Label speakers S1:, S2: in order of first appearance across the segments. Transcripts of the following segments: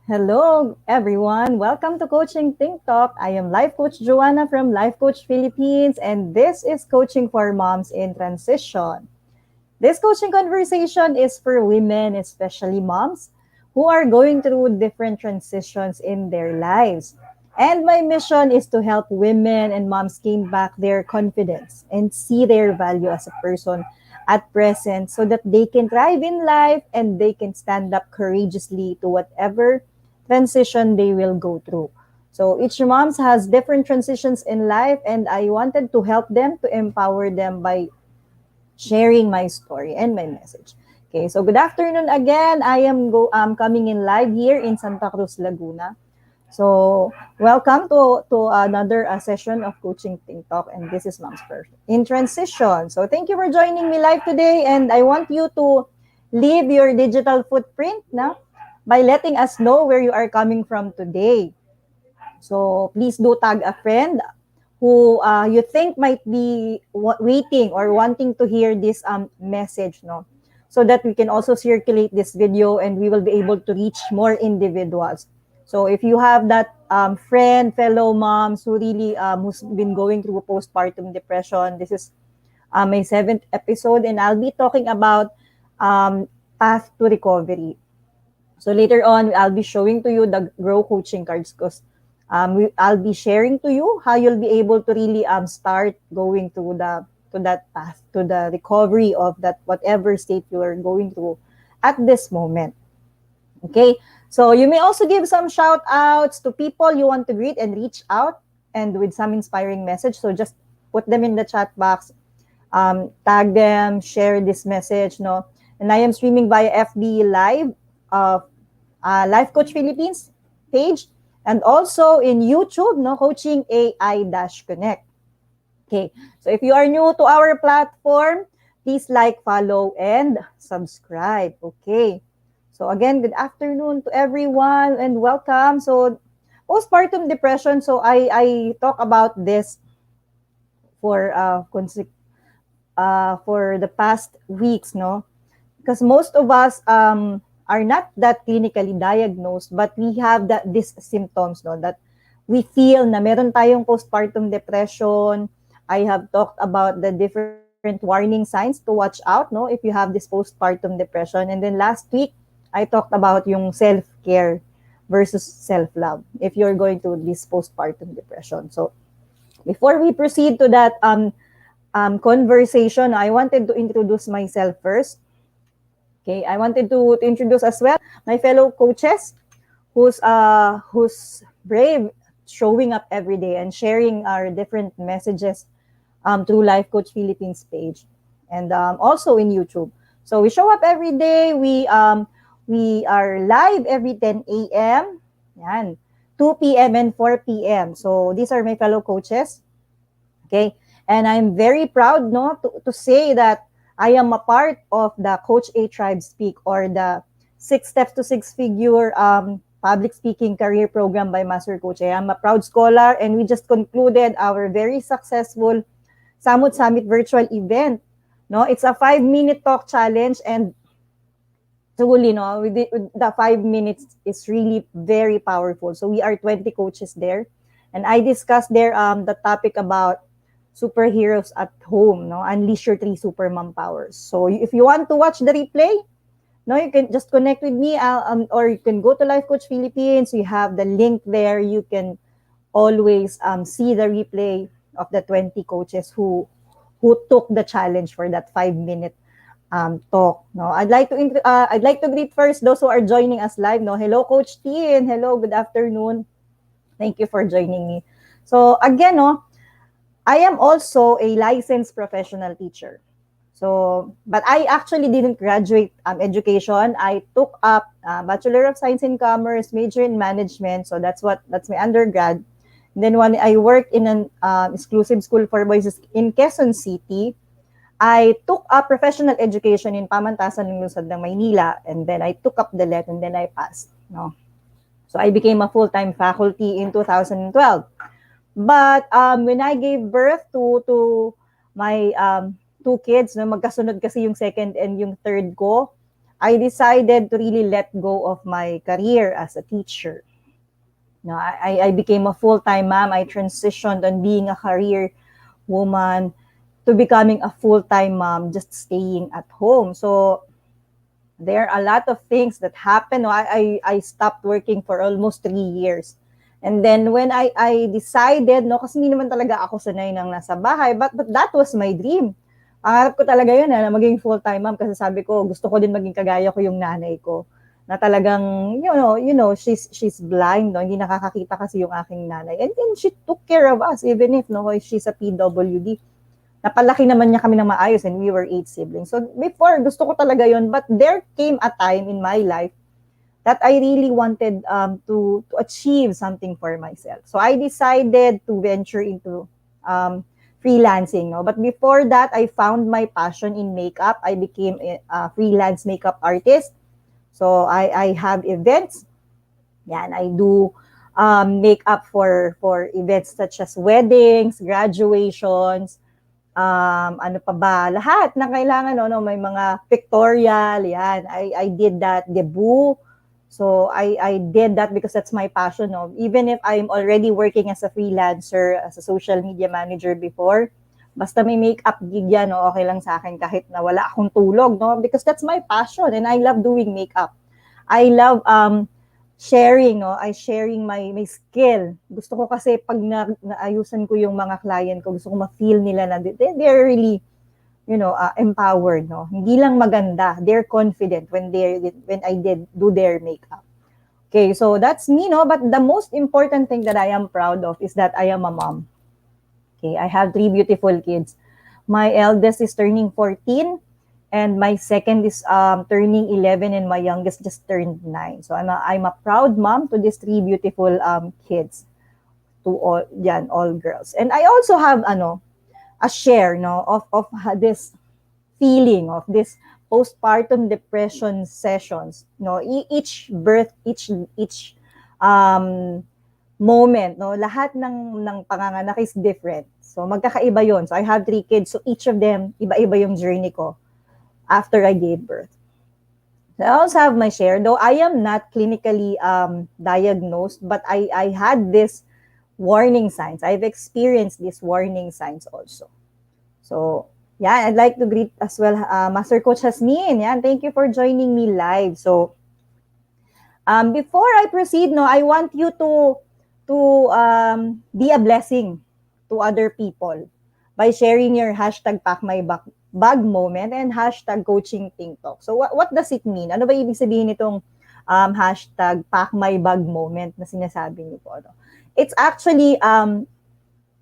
S1: Hello, everyone. Welcome to Coaching Think Talk. I am Life Coach Joanna from Life Coach Philippines, and this is Coaching for Moms in Transition. This coaching conversation is for women, especially moms, who are going through different transitions in their lives. And my mission is to help women and moms gain back their confidence and see their value as a person at present so that they can thrive in life and they can stand up courageously to whatever transition they will go through. So each moms has different transitions in life, and I wanted to help them to empower them by sharing my story and my message. Okay, so good afternoon again. I am coming in live here in Santa Cruz, Laguna. So welcome to another session of Coaching Think Talk, and this is Mom's First in Transition. So thank you for joining me live today, and I want you to leave your digital footprint now by letting us know where you are coming from today. So please do tag a friend who you think might be waiting or wanting to hear this message, no? So that we can also circulate this video and we will be able to reach more individuals. So if you have that friend, fellow moms who really who's been going through postpartum depression, this is my 7th episode, and I'll be talking about path to recovery. So later on, I'll be showing to you the Grow coaching cards because I'll be sharing to you how you'll be able to really start going to that path, to the recovery of that whatever state you are going through at this moment. Okay, so you may also give some shout outs to people you want to greet and reach out and with some inspiring message. So just put them in the chat box, tag them, share this message, no? And I am streaming via FB Live of Life Coach Philippines page, and also in YouTube, no, Coaching AI-Connect. Okay, so if you are new to our platform, please like, follow, and subscribe. Okay, so again, good afternoon to everyone and welcome. So postpartum depression, so I talk about this for for the past weeks, no? Because most of us are not that clinically diagnosed, but we have these symptoms, no, that we feel na meron tayong postpartum depression. I have talked about the different warning signs to watch out, no, if you have this postpartum depression. And then last week, I talked about yung self-care versus self-love if you're going through this postpartum depression. So before we proceed to that conversation, I wanted to introduce myself first. Okay, I wanted to introduce as well my fellow coaches who's brave, showing up every day and sharing our different messages through Life Coach Philippines page and also in YouTube. So we show up every day. We are live every 10 a.m. Yan, 2 p.m. and 4 p.m. So these are my fellow coaches. Okay, and I'm very proud, no, to say that I am a part of the Coach A Tribe Speak, or the 6 Steps to Six-Figure Public Speaking Career Program by Master Coach A. I'm a proud scholar, and we just concluded our very successful Samut Summit virtual event. No, it's a 5-minute talk challenge, and truly, no, the 5 minutes is really very powerful. So we are 20 coaches there, and I discussed there the topic about superheroes at home, no? Unleash your 3 supermom powers. So if you want to watch the replay, no, you can just connect with me, or you can go to Life Coach Philippines. We have the link there. You can always see the replay of the 20 coaches who took the challenge for that 5-minute talk. No, I'd like to greet first those who are joining us live. No, hello, Coach Tien. Hello, good afternoon. Thank you for joining me. So again, no, I am also a licensed professional teacher. So, but I actually didn't graduate education. I took up Bachelor of Science in Commerce, major in management. So that's my undergrad. And then when I worked in an exclusive school for boys in Quezon City, I took up professional education in Pamantasan ng Lungsod ng Maynila, and then I took up the LET, and then I passed. No, so I became a full-time faculty in 2012. But when I gave birth to my 2 kids, no, magkasunod kasi yung second and yung third ko, I decided to really let go of my career as a teacher. No, I became a full-time mom. I transitioned on being a career woman to becoming a full-time mom, just staying at home. So there are a lot of things that happened. No, I stopped working for almost 3 years. And then when I decided, no, kasi hindi naman talaga ako sanay nang nasa bahay, but that was my dream. Pangarap ko talaga yun, na maging full-time mom, kasi sabi ko, gusto ko din maging kagaya ko yung nanay ko. Na talagang, she's blind, no? Hindi nakakakita kasi yung aking nanay. And then she took care of us, even if, no, she's a PWD. Napalaki naman niya kami ng maayos, and we were 8 siblings. So before, gusto ko talaga yun, but there came a time in my life that I really wanted to achieve something for myself. So I decided to venture into freelancing. No? But before that, I found my passion in makeup. I became a freelance makeup artist. So I have events. Yan, I do makeup for events such as weddings, graduations, ano pa ba, lahat na kailangan, no, may mga pictorial, yan. I did that, debut. So I did that because that's my passion, no. Even if I'm already working as a freelancer, as a social media manager before, basta may makeup gig yan, no, okay lang sa akin kahit na wala akong tulog, no, because that's my passion and I love doing makeup. I love sharing, no? I sharing my skill. Gusto ko kasi pag naayusan ko yung mga client ko, gusto ko ma-feel nila na they're really, empowered, no? Hindi lang maganda, they're confident when I did do their makeup. Okay, so that's me, no? But the most important thing that I am proud of is that I am a mom. Okay, I have 3 beautiful kids. My eldest is turning 14. And my second is turning 11, and my youngest just turned 9. So I'm a proud mom to these 3 beautiful kids, to all girls. And I also have a share, no, of this feeling of this postpartum depression sessions. No, each birth, each moment, no, lahat ng panganganak is different. So magkakaiba yon. So I have 3 kids. So each of them iba-iba yung journey ko after I gave birth. So I also have my share, though I am not clinically diagnosed, but I had this warning signs. I've experienced these warning signs also. So, yeah, I'd like to greet as well Master Coach Hasmin. Yeah, thank you for joining me live. So, before I proceed, no, I want you to be a blessing to other people by sharing your hashtag #PackMyBag moment and hashtag Coaching TikTok. So what does it mean? Ano ba ibig sabihin nitong hashtag #PackMyBag moment na sinasabi niyo po? No? It's actually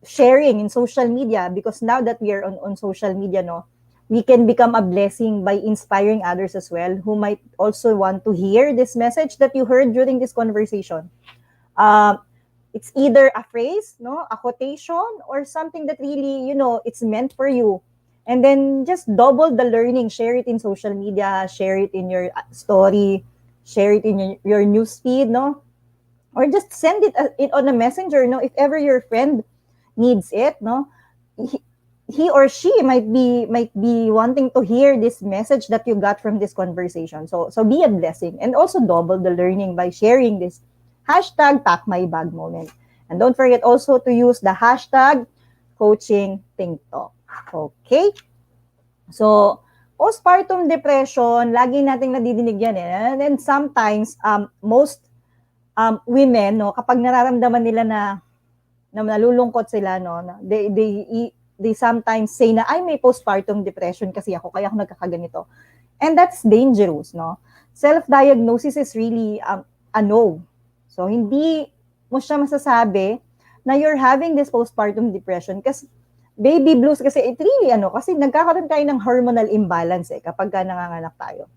S1: sharing in social media, because now that we are on social media, no, we can become a blessing by inspiring others as well who might also want to hear this message that you heard during this conversation. It's either a phrase, no, a quotation, or something that really, it's meant for you. And then just double the learning, share it in social media, share it in your story, share it in your news feed, no? Or just send it on a messenger, no? If ever your friend needs it, no? He or she might be wanting to hear this message that you got from this conversation. So be a blessing, and also double the learning by sharing this hashtag #PackMyBag moment. And don't forget also to use the hashtag Coaching TikTok. Okay? So, postpartum depression, lagi nating nadidinig yan eh. And then sometimes, most women, no, kapag nararamdaman nila na nalulungkot sila, no, they sometimes say na, ay, may postpartum depression kasi ako, kaya ako nagkakaganito. And that's dangerous, no? Self-diagnosis is really a no. So, hindi mo siya masasabi na you're having this postpartum depression kasi baby blues, kasi it really kasi nagkakaroon tayo ng hormonal imbalance kapag nanganganak tayo.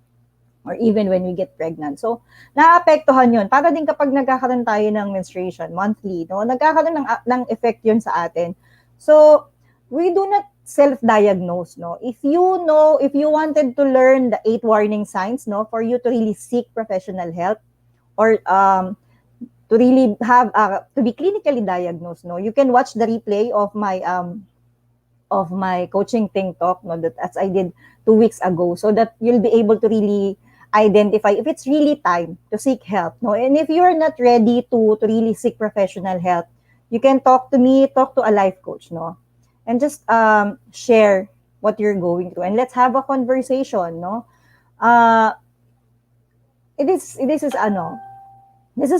S1: Or even when we get pregnant. So, naapektuhan yun. Para din kapag nagkakaroon tayo ng menstruation, monthly, no? Nagkakaroon ng effect yun sa atin. So, we do not self-diagnose, no? If you wanted to learn the 8 warning signs, no, for you to really seek professional help, or to really have to be clinically diagnosed, no, you can watch the replay of my Coaching TikTok, no, that as I did 2 weeks ago, so that you'll be able to really identify if it's really time to seek help, no? And if you're not ready to really seek professional help, you can talk to me, talk to a life coach, no? And just share what you're going through, and let's have a conversation, no? Uh, this is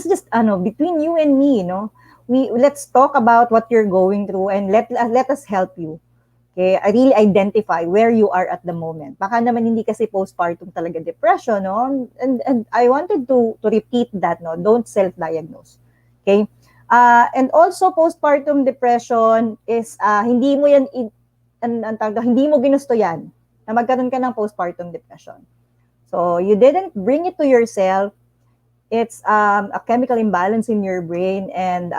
S1: just between you and me, no? Let's talk about what you're going through, and let us help you. Okay, I really identify where you are at the moment. Baka naman hindi kasi postpartum talaga depression, no? And I wanted to repeat that, no? Don't self-diagnose. Okay? And also postpartum depression is hindi mo yan hindi mo ginusto yan na magkaroon ka ng postpartum depression. So you didn't bring it to yourself. It's a chemical imbalance in your brain, and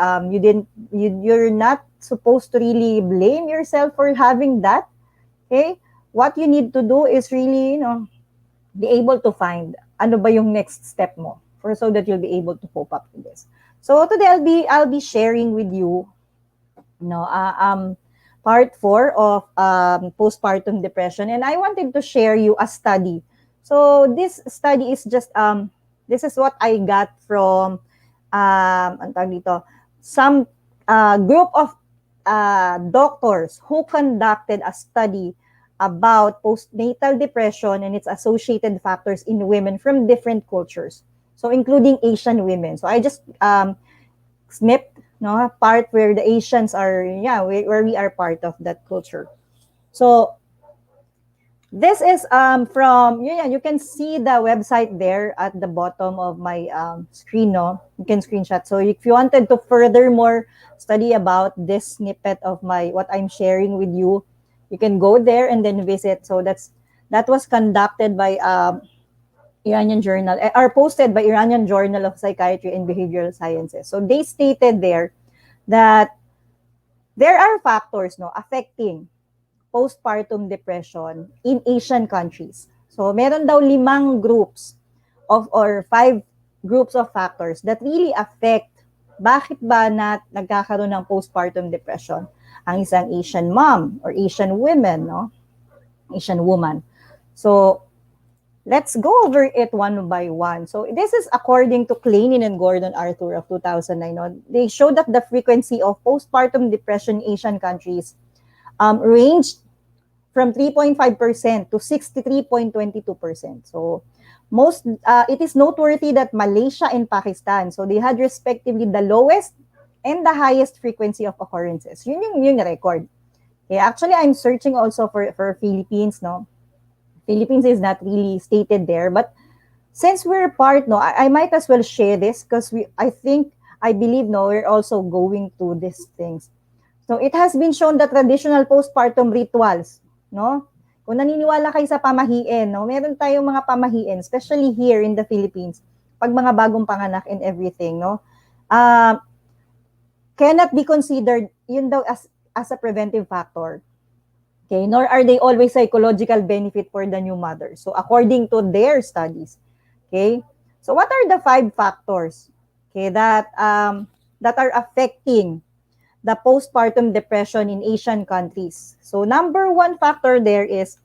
S1: you're not supposed to really blame yourself for having that. Okay, what you need to do is really, be able to find ano ba yung next step mo so that you'll be able to cope up with this. So today I'll be sharing with you, part 4 of postpartum depression, and I wanted to share you a study. So this study is just this is what I got from some group of doctors who conducted a study about postnatal depression and its associated factors in women from different cultures, so including Asian women. So I just snipped part where the Asians are, where we are part of that culture. So this is from, you can see the website there at the bottom of my screen, no? You can screenshot. So if you wanted to furthermore study about this snippet of what I'm sharing with you, you can go there and then visit. So that was conducted by Iranian Journal, or posted by Iranian Journal of Psychiatry and Behavioral Sciences. So they stated there that there are factors, affecting postpartum depression in Asian countries. So meron daw 5 groups or 5 groups of factors that really affect bakit ba nagkakaroon ng postpartum depression ang isang Asian mom or Asian women, Asian woman. So let's go over it one by one. So this is according to Kleinin and Gordon Arthur of 2009. They showed that the frequency of postpartum depression in Asian countries ranged from 3.5% to 63.22%. So it is noteworthy that Malaysia and Pakistan, so they had respectively the lowest and the highest frequency of occurrences. Yun yung record. Okay, actually, I'm searching also for Philippines, no? Philippines is not really stated there, but since we're part, I might as well share this because I believe, we're also going through these things. So it has been shown that traditional postpartum rituals, kung naniniwala kayo sa pamahiin, meron tayong mga pamahiin, especially here in the Philippines, pag mga bagong panganak and everything, cannot be considered yun daw as a preventive factor. Okay, nor are they always psychological benefit for the new mother. So according to their studies, okay, so what are the 5 factors, okay, that are affecting the postpartum depression in Asian countries? So number 1 factor there is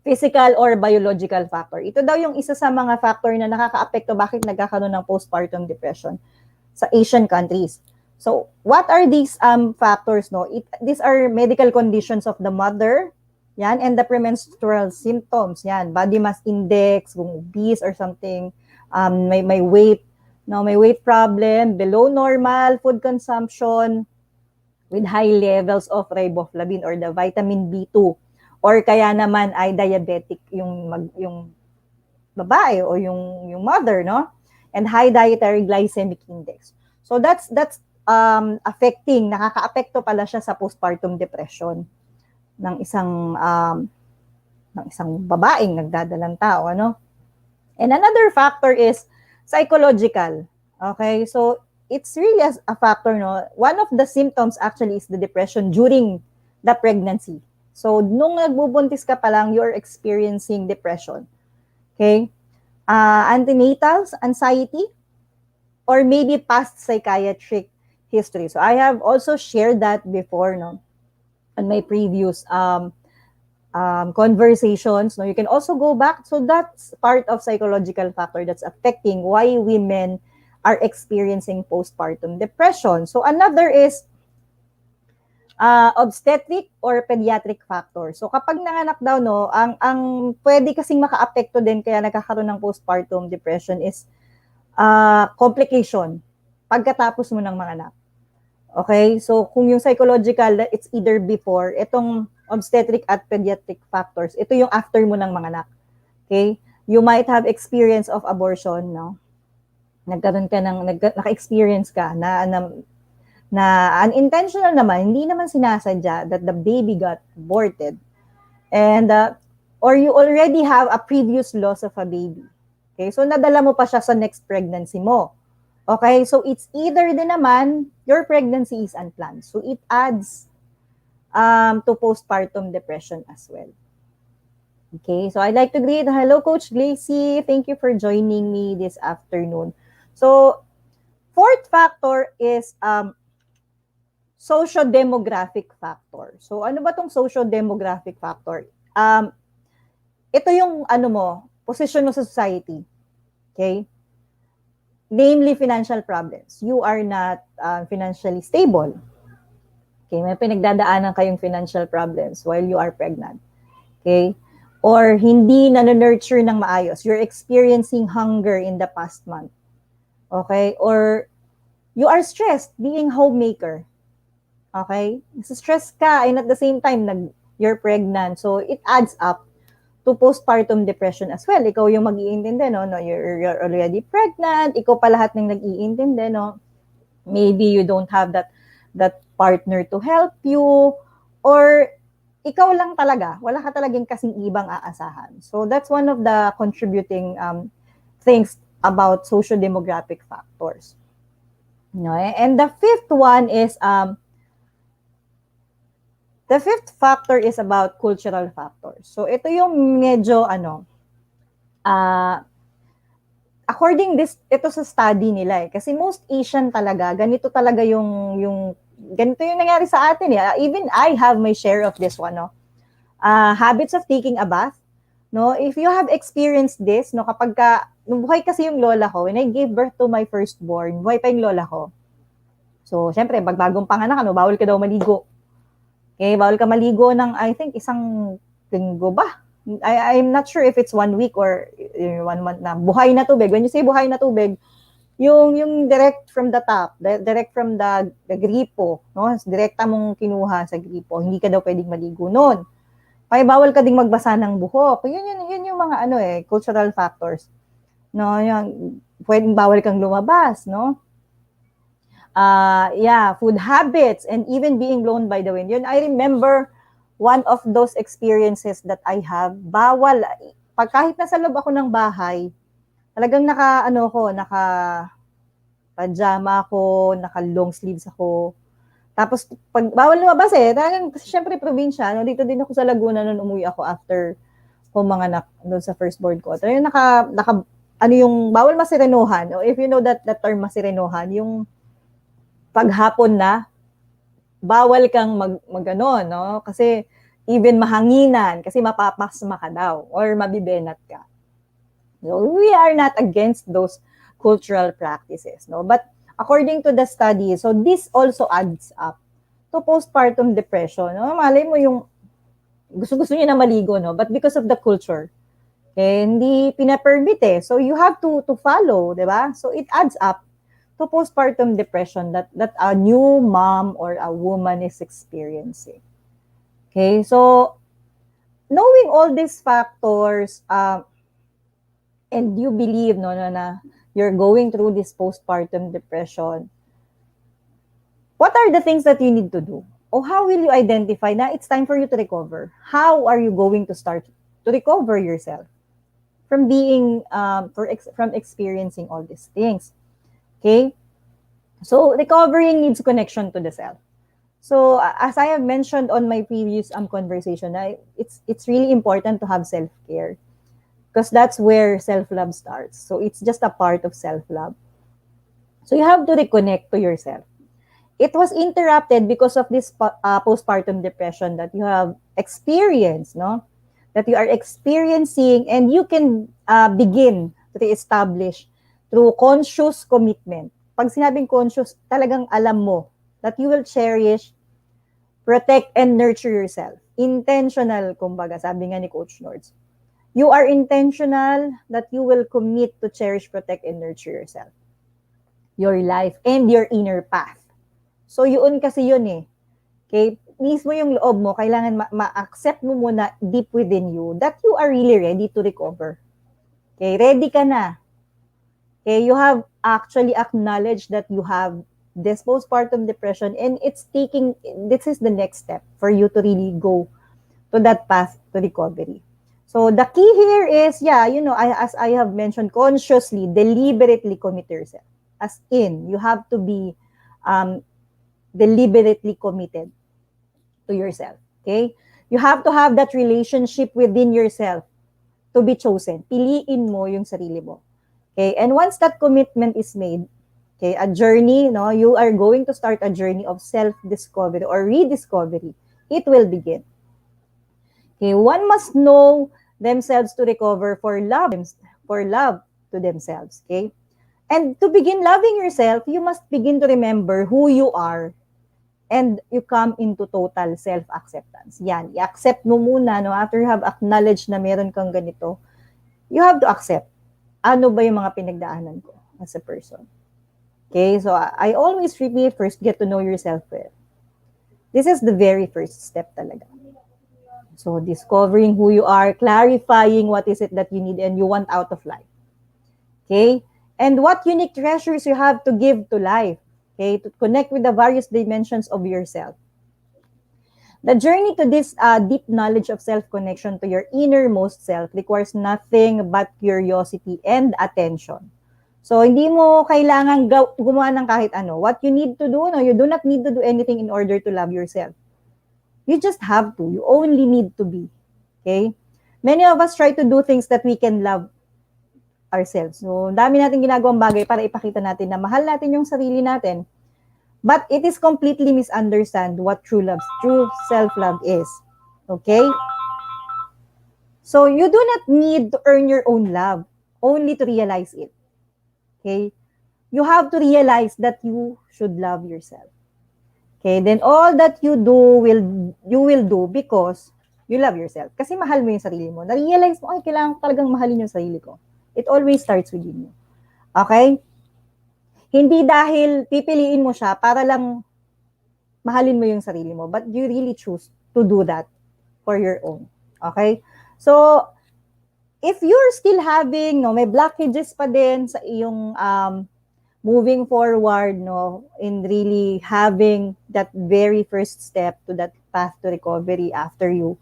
S1: physical or biological factor. Ito daw yung isa sa mga factor na nakakaapekto bakit nagkakaroon ng postpartum depression sa Asian countries. So what are these factors? These are medical conditions of the mother, and the premenstrual symptoms, body mass index, kung obese or something, may weight, may weight problem, below normal food consumption, with high levels of riboflavin or the vitamin B2, or kaya naman ay diabetic yung babae o yung mother, and high dietary glycemic index. So that's nakakaapekto pala siya sa postpartum depression ng isang babaeng nagdadalang tao, And another factor is psychological. Okay, so it's really a factor, One of the symptoms actually is the depression during the pregnancy. So nung nagbubuntis ka pa lang, you're experiencing depression. Okay? Antenatal anxiety, or maybe past psychiatric history. So I have also shared that before, on my previous conversations. No, you can also go back. So that's part of psychological factor that's affecting why women are experiencing postpartum depression. So another is obstetric or pediatric factor. So kapag nanganak daw, no, ang pwede kasing makaapekto din kaya nagkakaroon ng postpartum depression is complication pagkatapos mo ng manganak. Okay? So kung yung psychological, it's either before, itong obstetric at pediatric factors, ito yung after mo ng manganak. Okay? You might have experience of abortion, no? Naka-experience ka na unintentional naman, hindi naman sinasadya that the baby got aborted. And, or you already have a previous loss of a baby. Okay? So, nadala mo pa siya sa next pregnancy mo. Okay? So, it's either din naman, your pregnancy is unplanned. So, it adds to postpartum depression as well. Okay? So, I'd like to greet, hello, Coach Glacy. Thank you for joining me this afternoon. So, fourth factor is socio-demographic factor. So, ano ba tong socio-demographic factor? Ito yung, position mo sa society. Okay? Namely, financial problems. You are not financially stable. Okay? May pinagdadaanan kayong financial problems while you are pregnant. Okay? Or hindi na-nurture ng maayos. You're experiencing hunger in the past month. Okay? Or you are stressed being homemaker. Okay? Stress ka and at the same time, you're pregnant. So, it adds up to postpartum depression as well. Ikaw yung mag-iintindi, no? You're already pregnant. Ikaw pa lahat ng nag-iintindi, no? Maybe you don't have that partner to help you. Or, ikaw lang talaga. Wala ka talagang kasing ibang aasahan. So, that's one of the contributing things about socio-demographic factors. No? And the fifth one is... The fifth factor is about cultural factors. So, ito yung medyo, ito sa study nila eh. Kasi most Asian talaga, ganito talaga ganito yung nangyari sa atin eh. Even I have my share of this one, no? Habits of taking a bath, no? If you have experienced this, no, nung buhay kasi yung lola ko, when I gave birth to my firstborn, buhay pa yung lola ko. So, syempre, pag bagong panganak, bawal ka daw maligo. Okay, bawal ka maligo ng, I think, isang linggo ba? I'm not sure if it's 1 week or 1 month na. Buhay na tubig. When you say buhay na tubig, yung direct from the tap, direct from the gripo, no? Direkta mong kinuha sa gripo. Hindi ka daw pwedeng maligo noon. Kaya bawal ka ding magbasa ng buhok. Yun yung mga cultural factors. No, yung pwedeng bawal kang lumabas, no? Food habits and even being blown by the wind. Yun, I remember one of those experiences that I have. Bawal, kahit nasa loob ako ng bahay, talagang naka pajama ako, naka long sleeves ako. Tapos, pag bawal lumabas talagang, kasi syempre probinsya, dito din ako sa Laguna nung umuwi ako after ko manganak doon sa firstborn ko. Talagang bawal masirenohan. If you know that term masirenohan, yung paghapon na, bawal kang no? Kasi even mahanginan, kasi mapapasma ka daw or mabibenat ka. So, we are not against those cultural practices, no? But according to the study, so this also adds up to postpartum depression, no? Malay mo yung gusto niya na maligo, no? But because of the culture, hindi pina-permit So, you have to follow, di ba? So, it adds up to postpartum depression that a new mom or a woman is experiencing. Okay, so knowing all these factors, and you believe na you're going through this postpartum depression, what are the things that you need to do? Or how will you identify na it's time for you to recover? How are you going to start to recover yourself from being from experiencing all these things? Okay? So, recovering needs connection to the self. So, as I have mentioned on my previous conversation, it's really important to have self-care because that's where self-love starts. So, it's just a part of self-love. So, you have to reconnect to yourself. it was interrupted because of this postpartum depression that you have experienced, no? That you are experiencing, and you can begin to establish through conscious commitment. Pag sinabing conscious, talagang alam mo that you will cherish, protect, and nurture yourself. Intentional, kumbaga, sabi nga ni Coach Nords. You are intentional that you will commit to cherish, protect, and nurture yourself, your life, and your inner path. So, yun kasi yun eh. Okay? Mismo yung loob mo, kailangan ma-accept mo muna deep within you that you are really ready to recover. Okay? Ready ka na. Okay? You have actually acknowledged that you have this postpartum depression, and this is the next step for you to really go to that path to recovery. So the key here is, as I have mentioned, consciously, deliberately commit yourself. As in, you have to be deliberately committed to yourself. Okay? You have to have that relationship within yourself to be chosen. Piliin mo yung sarili mo. Okay? And once that commitment is made, okay, a journey, you are going to start a journey of self-discovery or rediscovery. It will begin. Okay, one must know themselves to recover for love to themselves. Okay, and to begin loving yourself, you must begin to remember who you are, and you come into total self-acceptance. Yan, i-accept mo muna, after you have acknowledged na meron kang ganito, you have to accept, ano ba yung mga pinagdaanan ko as a person. Okay, so I always repeat, first get to know yourself well. This is the very first step talaga. So, discovering who you are, clarifying what is it that you need and you want out of life. Okay? And what unique treasures you have to give to life. Okay? To connect with the various dimensions of yourself. The journey to this deep knowledge of self-connection to your innermost self requires nothing but curiosity and attention. So, hindi mo kailangan gumawa ng kahit ano. What you need to do, you do not need to do anything in order to love yourself. You just have to. You only need to be. Okay? Many of us try to do things that we can love ourselves. So, dami natin ginagawang bagay para ipakita natin na mahal natin yung sarili natin. But it is completely misunderstand what true self-love is. Okay? So, you do not need to earn your own love, only to realize it. Okay? You have to realize that you should love yourself. Okay, then all that you will do because you love yourself. Kasi mahal mo yung sarili mo. Na-realize mo, ay, kailangan ko talagang mahalin yung sarili ko. It always starts within you. Okay? Hindi dahil pipiliin mo siya para lang mahalin mo yung sarili mo, but you really choose to do that for your own. Okay? So, if you're still having, may blockages pa din sa iyong moving forward, in really having that very first step to that path to recovery after you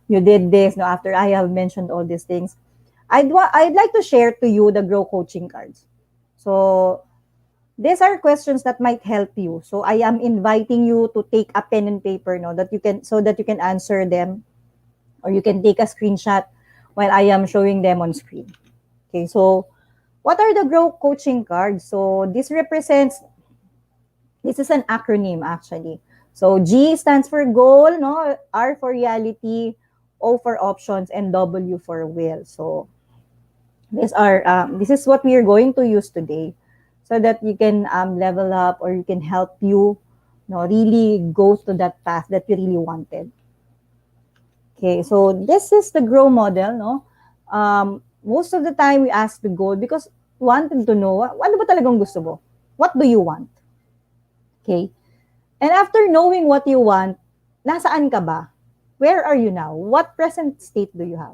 S1: did this, after I have mentioned all these things, I'd like to share to you the Grow Coaching cards. So, these are questions that might help you. So, I am inviting you to take a pen and paper, so that you can answer them, or you can take a screenshot while I am showing them on screen. Okay, so, what are the Grow Coaching cards? So, this is an acronym actually. So, G stands for goal, R for reality, O for options, and W for will. So, this is what we are going to use today so that you can level up, or you can help you, really go to that path that you really wanted. Okay, so this is the Grow model, most of the time we ask the goal because we wanted to know, ano ba talagang gusto mo? What do you want? Okay? And after knowing what you want, nasaan ka ba? Where are you now? What present state do you have?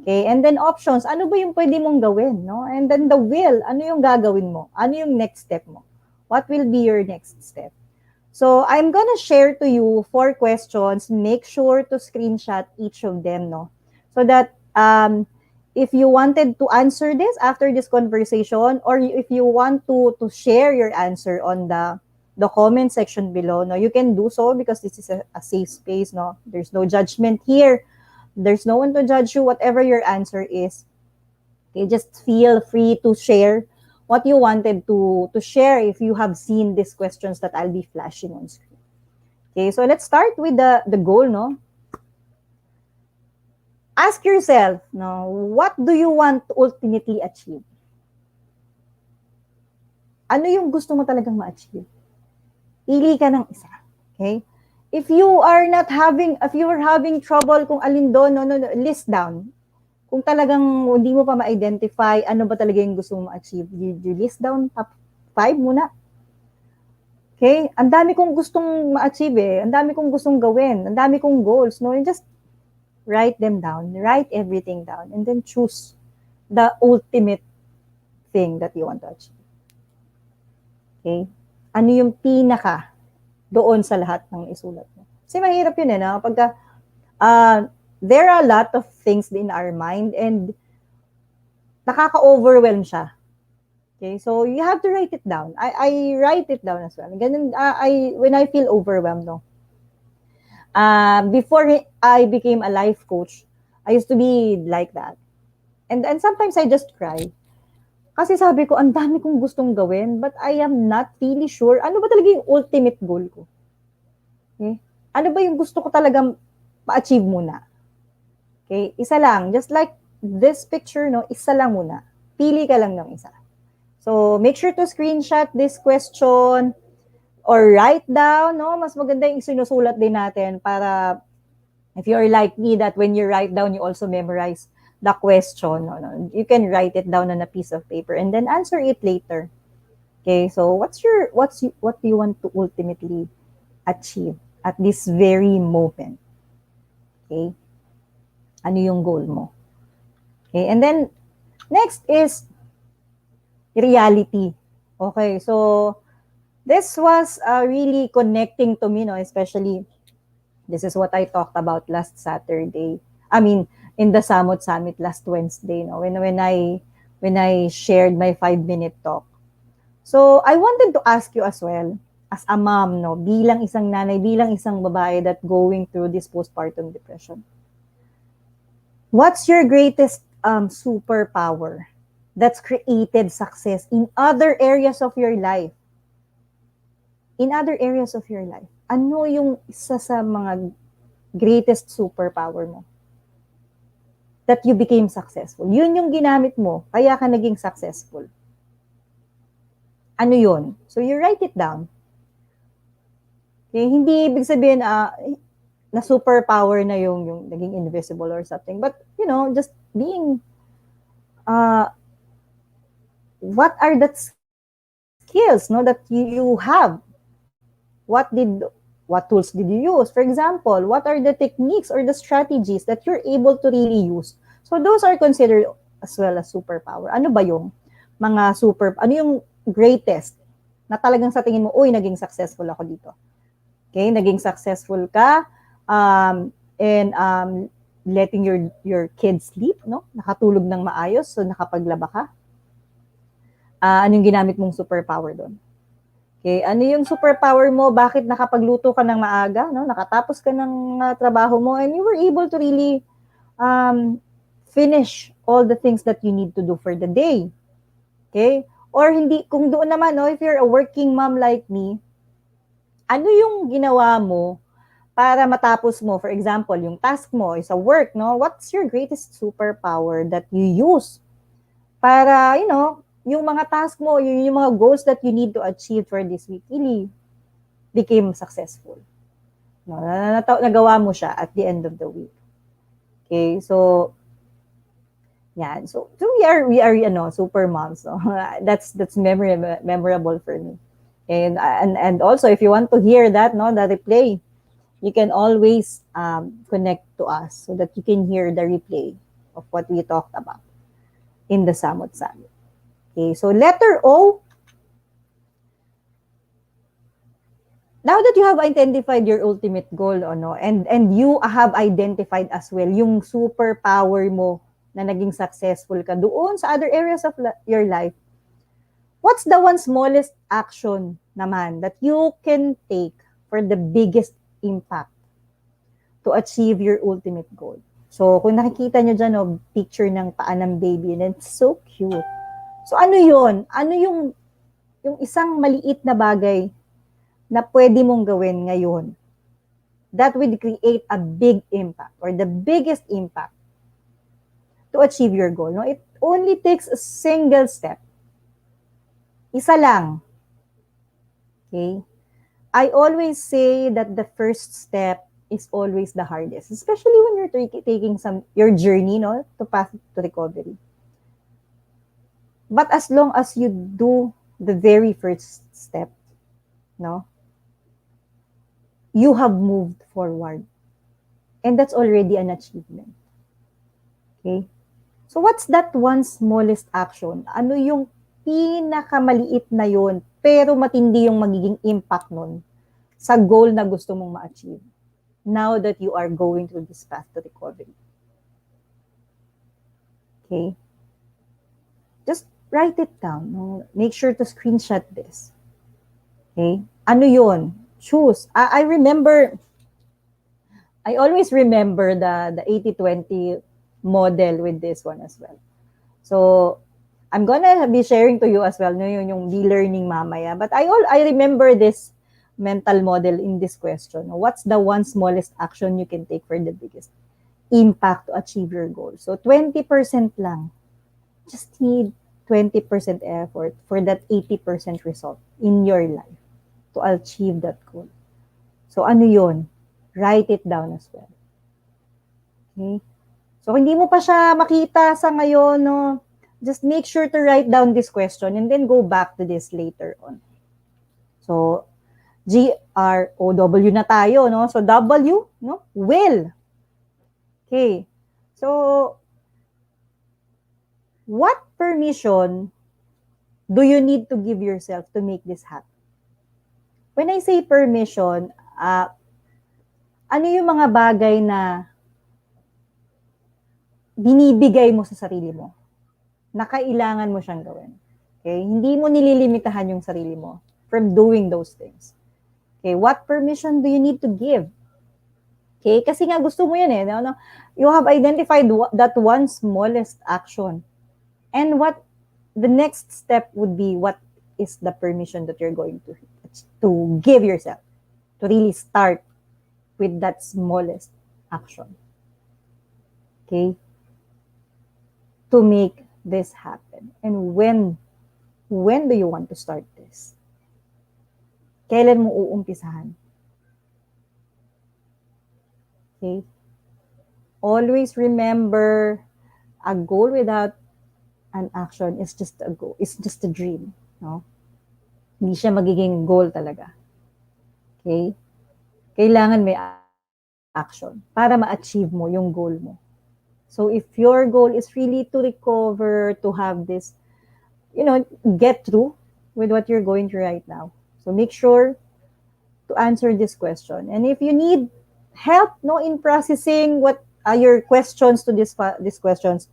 S1: Okay? And then options, ano ba yung pwede mong gawin? And then the will, ano yung gagawin mo? Ano yung next step mo? What will be your next step? So, I'm gonna share to you 4 questions. Make sure to screenshot each of them, so that if you wanted to answer this after this conversation, or if you want to share your answer on the comment section below, you can do so because this is a safe space, There's no judgment here. There's no one to judge you, whatever your answer is. Okay, just feel free to share what you wanted to share if you have seen these questions that I'll be flashing on screen. Okay, so let's start with the goal, no? Ask yourself, no, what do you want to ultimately achieve? Ano yung gusto mo talagang ma-achieve? Pili ka ng isa. Okay? If you are having trouble kung alin doon, no, list down. Kung talagang hindi mo pa ma-identify, ano ba talaga yung gusto mo ma-achieve? You list down top 5 muna. Okay? Ang dami kong gustong ma-achieve eh. Ang dami kong gustong gawin. Ang dami kong goals. No? And just write them down. Write everything down. And then choose the ultimate thing that you want to achieve. Okay? Ano yung pinaka doon sa lahat ng isulat mo? Kasi mahirap yun eh, no? Pagka, there are a lot of things in our mind and nakaka-overwhelm siya. Okay, so you have to write it down. I write it down as well. Ganun, when I feel overwhelmed, no? Before I became a life coach, I used to be like that. And sometimes I just cry. Kasi sabi ko, ang dami kong gustong gawin, but I am not really sure ano ba talaga yung ultimate goal ko. Okay? Ano ba yung gusto ko talagang ma-achieve muna? Okay? Isa lang. Just like this picture, no? Isa lang muna. Pili ka lang ng isa. So, make sure to screenshot this question or write down, no? Mas maganda yung sinusulat din natin para if you're like me that when you write down, you also memorize the question. No? You can write it down on a piece of paper and then answer it later. Okay, so what do you want to ultimately achieve at this very moment? Okay, ano yung goal mo? Okay, and then next is reality. Okay, so this was really connecting to me, no? Especially this is what I talked about last Saturday. I mean, in the Samot Summit last Wednesday, no, when I shared my 5-minute talk. So I wanted to ask you as well, as a mom, no, bilang isang nanay, bilang isang babae that going through this postpartum depression. What's your greatest superpower that's created success in other areas of your life? In other areas of your life, ano yung isa sa mga greatest superpower mo? That you became successful. Yun yung ginamit mo, kaya ka naging successful. Ano yun? So you write it down. Okay? Hindi ibig sabihin na superpower na yung naging invisible or something. But, you know, just being, what are the skills, no, that you have? What tools did you use? For example, what are the techniques or the strategies that you're able to really use? So those are considered as well as superpower. Ano ba yung mga ano yung greatest na talagang sa tingin mo, uy, naging successful ako dito. Okay, naging successful ka in letting your kids sleep, no? Nakatulog ng maayos, so nakapaglaba ka. Anong ginamit mong superpower doon? Okay, ano yung superpower mo? Bakit nakapagluto ka ng maaga, no? Nakatapos ka ng trabaho mo and you were able to really finish all the things that you need to do for the day. Okay? Or hindi, kung doon naman, no, if you're a working mom like me, ano yung ginawa mo para matapos mo? For example, yung task mo is a work, no? What's your greatest superpower that you use para, you know, yung mga task mo, yung mga goals that you need to achieve for this week, really became successful. No, nagawa mo siya at the end of the week. Okay, so yan. So we are super moms. So that's memorable for me. And also if you want to hear that, no, the replay, you can always connect to us so that you can hear the replay of what we talked about in the Samot Summit. Okay, so letter O. Now that you have identified your ultimate goal, no, and you have identified as well yung superpower mo na naging successful ka doon sa other areas of your life, what's the one smallest action naman that you can take for the biggest impact to achieve your ultimate goal? So, kung nakikita nyo dyan, no, picture ng paa ng baby, and it's so cute. So ano yun? Ano yung isang maliit na bagay na pwede mong gawin ngayon that would create a big impact or the biggest impact to achieve your goal? No? It only takes a single step. Isa lang. Okay? I always say that the first step is always the hardest, especially when you're taking your journey, no, to path to recovery. But as long as you do the very first step, no, you have moved forward. And that's already an achievement. Okay? So what's that one smallest action? Ano yung pinakamaliit na yon pero matindi yung magiging impact nun sa goal na gusto mong ma-achieve now that you are going through this path to recovery? Okay? Just write it down. No? Make sure to screenshot this. Okay? Ano yon? Choose. I always remember the 80-20 model with this one as well. So, I'm gonna be sharing to you as well, no, yung be-learning mamaya. But I remember this mental model in this question. What's the one smallest action you can take for the biggest impact to achieve your goal? So, 20% lang. Just need 20% effort for that 80% result in your life to achieve that goal. So, ano yun? Write it down as well. Okay? So, hindi mo pa siya makita sa ngayon, no? Just make sure to write down this question and then go back to this later on. So, G-R-O-W na tayo, no? So, W, no? Will. Okay. So, what permission do you need to give yourself to make this happen? When I say permission, ano yung mga bagay na binibigay mo sa sarili mo na kailangan mo siyang gawin? Okay? Hindi mo nililimitahan yung sarili mo from doing those things. Okay? What permission do you need to give? Okay? Kasi nga gusto mo yan eh. No? You have identified that one smallest action. And what the next step would be, what is the permission that you're going to give yourself to really start with that smallest action. Okay? To make this happen. And when do you want to start this? Kailan mo uumpisahan? Okay? Always remember, a goal without an action is just a goal. It's just a dream. No? Hindi siya magiging goal talaga. Okay? Kailangan may action para ma-achieve mo yung goal mo. So if your goal is really to recover, to have this, get through with what you're going through right now. So make sure to answer this question. And if you need help, in processing what are your questions to these questions,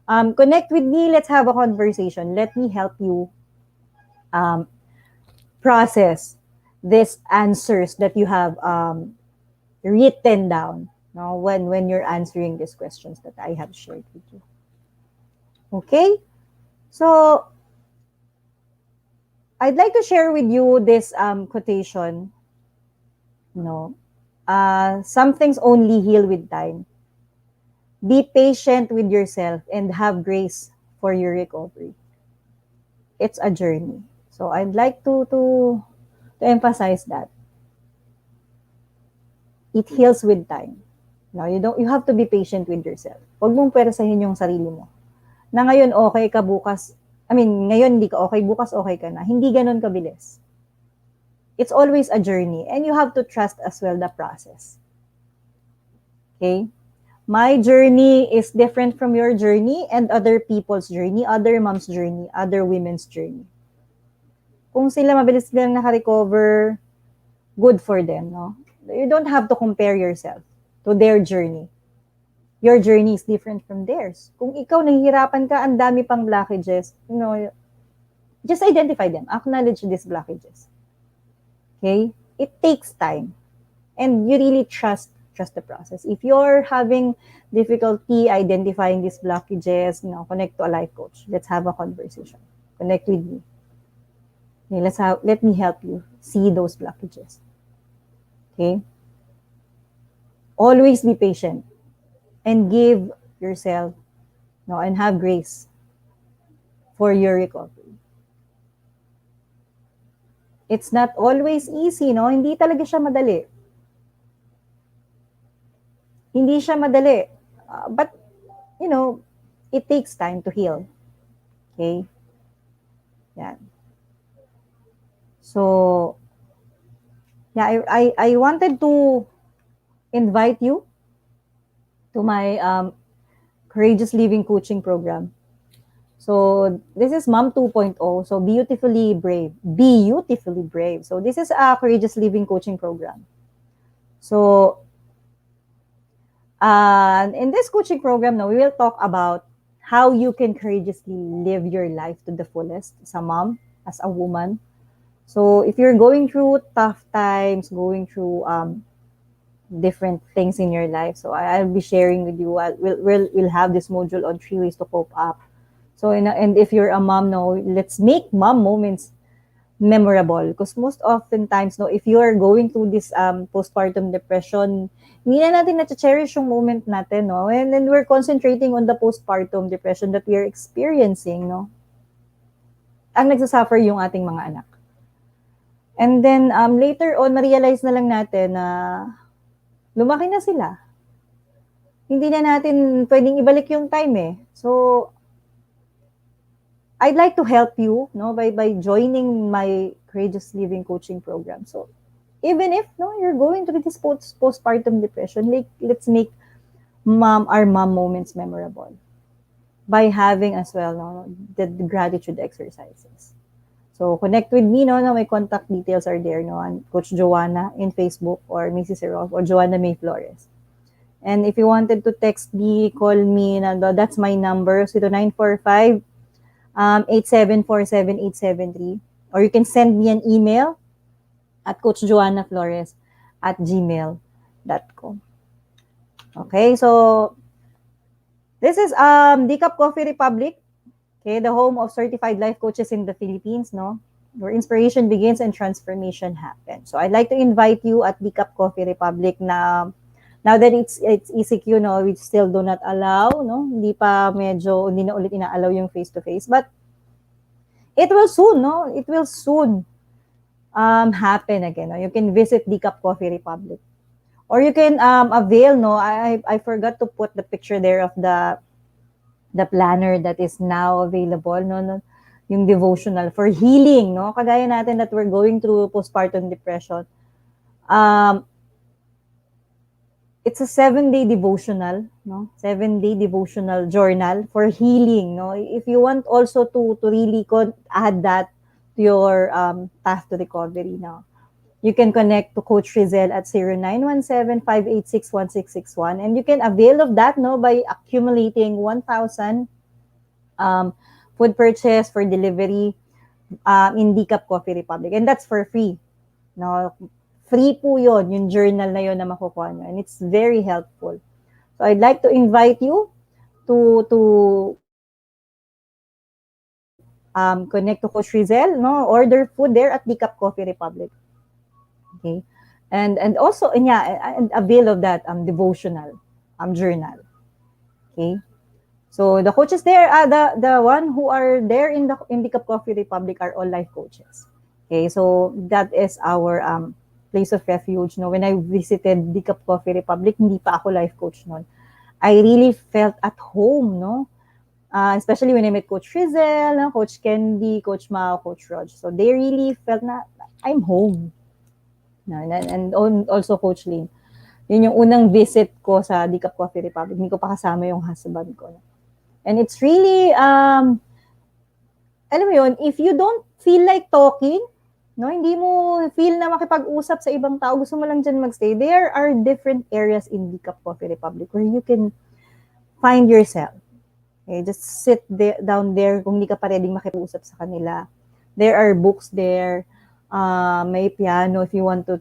S1: connect with me. Let's have a conversation. Let me help you process these answers that you have written down. No, when you're answering these questions that I have shared with you. Okay? So, I'd like to share with you this quotation. Some things only heal with time. Be patient with yourself and have grace for your recovery. It's a journey. So, I'd like to emphasize that. It heals with time. No, you have to be patient with yourself. Huwag mong pwersahin yung sarili mo. Na ngayon okay ka, bukas, ngayon hindi ka okay, bukas okay ka na. Hindi ganun kabilis. It's always a journey and you have to trust as well the process. Okay? My journey is different from your journey and other people's journey, other mom's journey, other women's journey. Kung sila mabilis silang naka-recover, good for them, no? You don't have to compare yourself to their journey. Your journey is different from theirs. Kung ikaw nahihirapan ka, ang dami pang blockages, just identify them. Acknowledge these blockages. Okay? It takes time. And you really trust the process. If you're having difficulty identifying these blockages, connect to a life coach. Let's have a conversation. Connect with me. Okay, let me help you see those blockages. Okay? Always be patient and give yourself, no, and have grace for your recovery. It's not always easy, no? Hindi talaga siya madali. Hindi siya madali. But, you know, it takes time to heal. Okay? Yan. So, yeah, I wanted to invite you to my Courageous Living Coaching Program. So, this is Mom 2.0. So, beautifully brave. Beautifully brave. So, this is a Courageous Living Coaching Program. So, in this coaching program, we will talk about how you can courageously live your life to the fullest as a mom, as a woman. So, if you're going through tough times, going through different things in your life, so I'll be sharing with you. We'll have this module on 3 ways to cope up. So, and if you're a mom, let's make mom moments memorable, because most oftentimes, if you are going through this postpartum depression, hindi na natin na-cherish yung moment natin, and then we're concentrating on the postpartum depression that we are experiencing, ang nagsasuffer yung ating mga anak. And then later on, ma-realize na lang natin na lumaki na sila. Hindi na natin pwedeng ibalik yung time So, I'd like to help you, by joining my Courageous Living Coaching Program. So, even if you're going through this postpartum depression, let's make our mom moments memorable by having as well the gratitude exercises. So, connect with me, my contact details are there, on Coach Joanna in Facebook, or Mrs. Rolf, or Joanna May Flores. And if you wanted to text me, call me, that's my number, 0945 8747873, or you can send me an email at coachjoannaflores@gmail.com. Okay, so this is Decaf Coffee Republic, okay, the home of certified life coaches in the Philippines, where inspiration begins and transformation happens. So I'd like to invite you at Decaf Coffee Republic now that it's ECQ, we still do not allow, hindi na ulit ina-allow yung face-to-face, but it will soon, it will soon happen again. You can visit Decaf Coffee Republic, or you can avail. I forgot to put the picture there of the planner that is now available. Yung devotional for healing. Kagaya natin that we're going through postpartum depression. It's a 7-day devotional, 7-day devotional journal for healing, If you want also to really add that to your path to recovery now, you can connect to Coach Rizel at 0917-586-1661, and you can avail of that, by accumulating 1,000 food purchase for delivery in Decaf Coffee Republic, and that's for free. Free po yun, yung journal na yun na makukuha nyo. And it's very helpful. So I'd like to invite you to connect to Coach Rizel, order food there at Decaf Coffee Republic. Okay? And also, and avail of that devotional journal. Okay? So the coaches there, the one who are there in Decaf Coffee Republic are all life coaches. Okay? So that is our place of refuge. When I visited Decaf Coffee Republic, hindi pa ako life coach noon. I really felt at home, especially when I met Coach Rizel, Coach Candy, Coach Mao, Coach Rog. So they really felt na I'm home. And also Coach Lynn. Yun yung unang visit ko sa Decaf Coffee Republic. Hindi ko pa kasama yung husband ko. And it's really, alam mo yun, if you don't feel like talking, hindi mo feel na makipag-usap sa ibang tao, gusto mo lang dyan magstay, there are different areas in Decaf Coffee Republic where you can find yourself. Okay, just sit down there kung hindi ka pa ready makipag-usap sa kanila. There are books there. May piano if you want to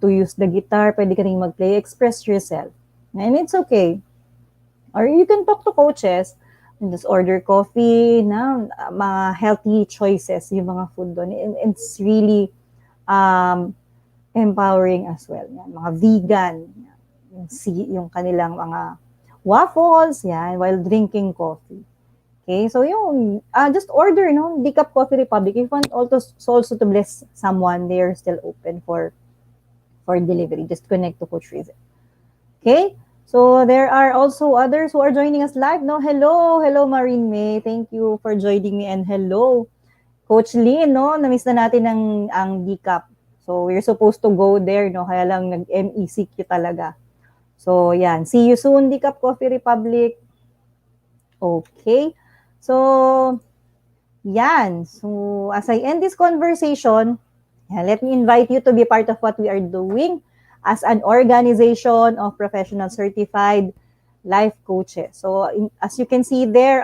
S1: use the guitar, pwede ka rin mag-play, express yourself. And it's okay. Or you can talk to coaches, just order coffee, na mga healthy choices, yung mga food doon. And it's really empowering as well. Yan, mga vegan, yung kanilang mga waffles, yan, while drinking coffee. Okay, so yung, just order, no? Decaf Coffee Republic. If you want also to bless someone, they are still open for delivery. Just connect to Coach Rizal. Okay, so there are also others who are joining us live, no? Hello, Marine May. Thank you for joining me, and hello, Coach Lynn, no? Na-miss na natin ang decaf. So, we're supposed to go there, no? Kaya lang nag-MECQ talaga. So, yan. See you soon, Decaf Coffee Republic. Okay. So, yan. So, as I end this conversation, let me invite you to be part of what we are doing as an organization of professional certified life coaches. So, as you can see there,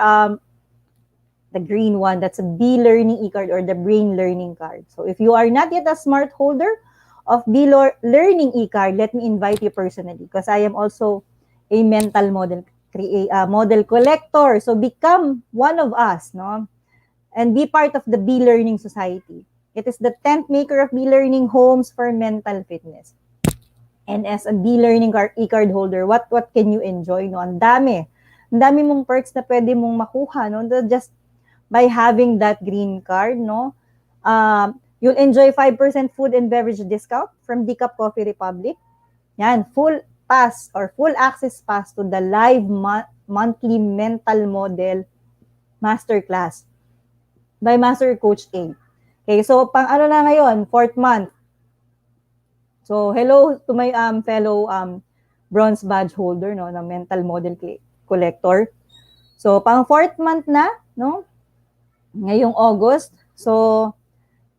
S1: the green one, that's a B-Learning e-card or the Brain Learning card. So, if you are not yet a smart holder of B-Learning e-card, let me invite you personally because I am also a mental model collector. So, become one of us, no? And be part of the B-Learning Society. It is the 10th maker of B-Learning homes for mental fitness. And as a B-Learning e-card holder, what can you enjoy? No? Ang dami mong perks na pwede mong makuha, no? Just by having that green card, no? You'll enjoy 5% food and beverage discount from Decaf Coffee Republic. Yan, full pass or full access pass to the live monthly mental model masterclass by Master Coach A. Okay, so pang ano na ngayon, 4th month. So hello to my fellow bronze badge holder, no, ng mental model collector. So pang 4th month na, no? Ngayong August. So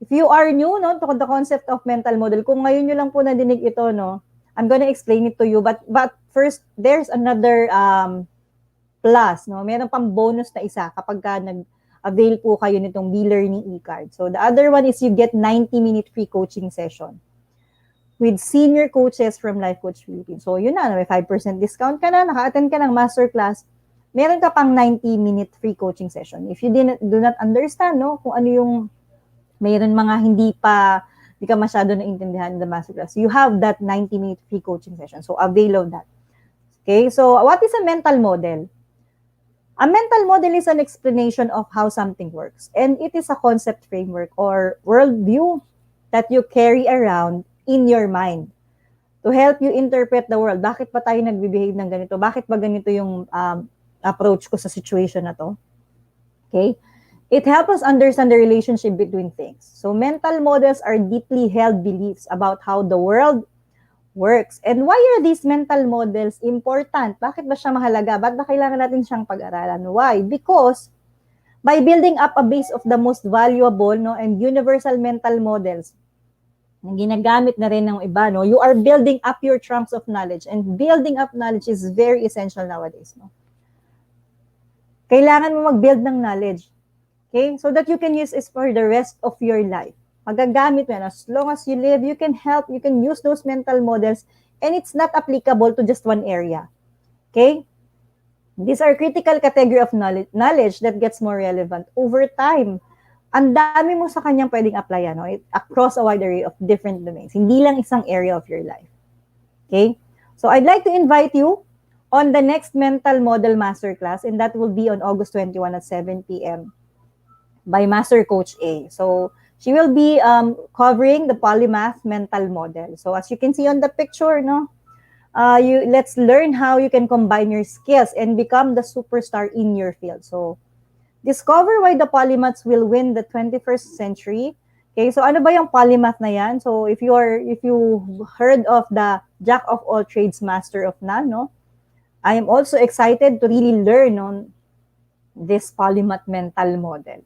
S1: if you are new, no, to the concept of mental model, kung ngayon nyo lang po nadinig ito, no, I'm gonna explain it to you. But first, there's another plus, no? Meron pang bonus na isa kapag ka nag-avail po kayo nitong B-Learning e-card. So the other one is you get 90-minute free coaching session with senior coaches from Life Coach Philippines. So yun na, may 5% discount ka na, naka-attend ka ng masterclass, meron ka pang 90-minute free coaching session. If you do not understand, no, kung ano yung mayroon mga hindi ka masyado naintindihan in the masterclass, you have that 90-minute free coaching session. So avail of that. Okay, so what is a mental model? A mental model is an explanation of how something works, and it is a concept framework or worldview that you carry around in your mind to help you interpret the world. Bakit pa tayo nagbe-behave ng ganito? Bakit ba ganito yung approach ko sa situation na to? Okay? It helps us understand the relationship between things. So mental models are deeply held beliefs about how the world works. And why are these mental models important? Bakit ba siya mahalaga? Ba't ba kailangan natin siyang pag-aralan? Why? Because by building up a base of the most valuable, no, and universal mental models, na ginagamit na rin ng iba, no, you are building up your trunks of knowledge. And building up knowledge is very essential nowadays. No? Kailangan mo mag-build ng knowledge. Okay? So that you can use it for the rest of your life. Magagamit mo yan. As long as you live, you can use those mental models, and it's not applicable to just one area. Okay? These are critical category of knowledge that gets more relevant over time. Ang dami mo sa kanyang pwedeng applyan, no? Across a wide array of different domains. Hindi lang isang area of your life. Okay? So I'd like to invite you on the next Mental Model Masterclass, and that will be on August 21 at 7 p.m. by Master Coach A. So she will be covering the polymath mental model. So as you can see on the picture, no, let's learn how you can combine your skills and become the superstar in your field. So discover why the polymaths will win the 21st century. Okay, so ano ba yung polymath na yan? So if you heard of the Jack of all trades, master of none, no? I am also excited to really learn on this polymath mental model.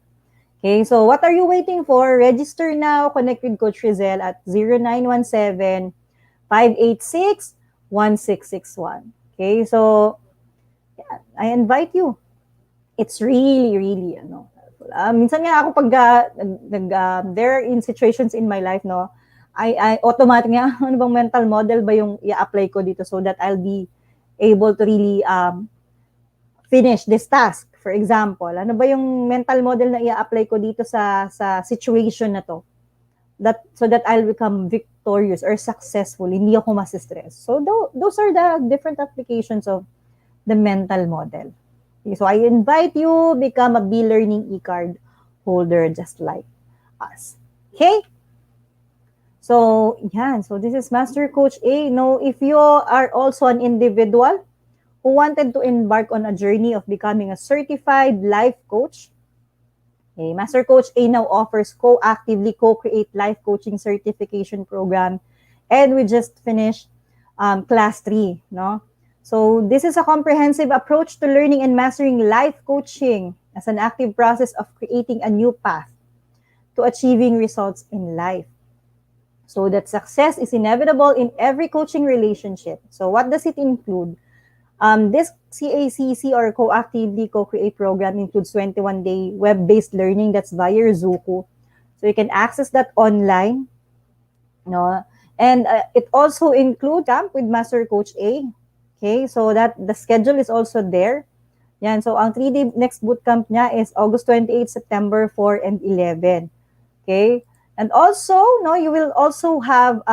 S1: Okay, so what are you waiting for? Register now. Connect with Coach Rizal at 0917-586-1661. Okay, so yeah, I invite you. It's really, really, minsan nga ako pag there are in situations in my life, no, I automatic nga, ano bang mental model ba yung i-apply ko dito so that I'll be able to really finish this task For example, ano ba yung mental model na i-apply ko dito sa situation na to? So that I'll become victorious or successful, hindi ako masistress. So those are the different applications of the mental model. Okay, so I invite you become a B-Learning e-card holder just like us. Okay? So, yan. So, this is Master Coach A. Now, if you are also an individual who wanted to embark on a journey of becoming a certified life coach, okay, Master Coach A now offers co-actively co-create life coaching certification program. And we just finished class 3, no? So, this is a comprehensive approach to learning and mastering life coaching as an active process of creating a new path to achieving results in life. So that success is inevitable in every coaching relationship. So what does it include? This CACC or Co-Actively Co-Create program includes 21-day web-based learning that's via Zuku. So you can access that online. No? And it also includes camp with Master Coach A. Okay, so that the schedule is also there. Yan, so ang 3-day next bootcamp niya is August 28, September 4 and 11. Okay? And also, no, you will also have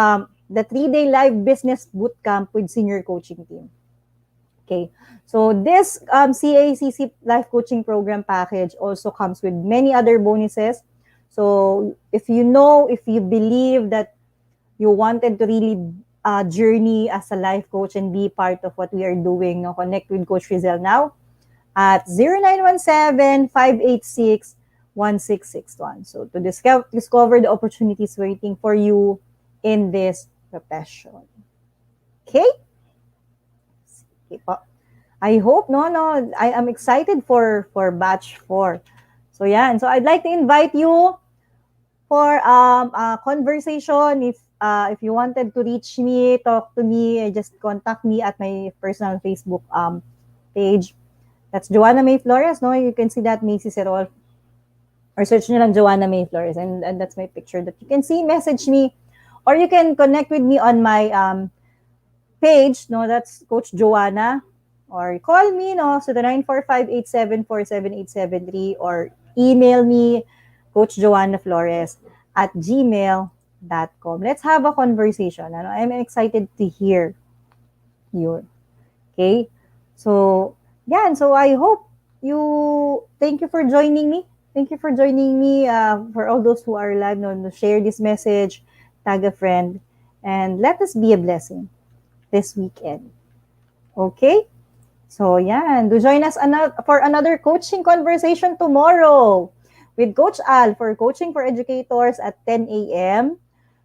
S1: the 3-day live business bootcamp with senior coaching team. Okay, so this CACC life coaching program package also comes with many other bonuses. So if you believe that you wanted to really journey as a life coach and be part of what we are doing, no, connect with Coach Rizel now at 0917-586-1661. So to discover the opportunities waiting for you in this profession. Okay? Okay po. I hope, I am excited for batch 4. So yan. So I'd like to invite you for a conversation. If you wanted to reach me, talk to me, just contact me at my personal Facebook page. That's Joanna May Flores, no? You can see that Macy Serol. Or search nyo lang Joanna May Flores. And that's my picture that you can see. Message me. Or you can connect with me on my page, no? That's Coach Joanna. Or call me, no? So the 945-874-7873. Or email me, Coach Joanna Flores at gmail.com. Let's have a conversation. Ano? I'm excited to hear you. Okay? So, yan. So, I hope thank you for joining me. Thank you for joining me. For all those who are live, no, share this message, tag a friend, and let us be a blessing this weekend. Okay? So, yan. Do join us for another coaching conversation tomorrow with Coach Al for Coaching for Educators at 10 a.m.,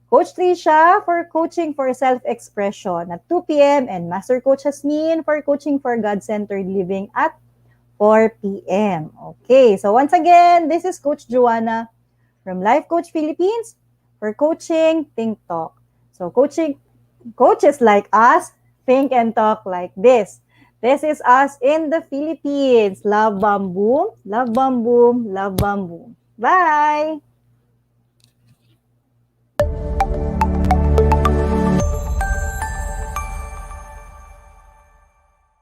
S1: Coach Trisha for Coaching for Self-Expression at 2 p.m. and Master Coach Hasmin for Coaching for God-Centered Living at 4 p.m. Okay, so once again, this is Coach Joanna from Life Coach Philippines for Coaching Think Talk. So coaches like us think and talk like this. This is us in the Philippines. Love, bam, boom. Love, bam, boom. Love, bam, boom. Bye!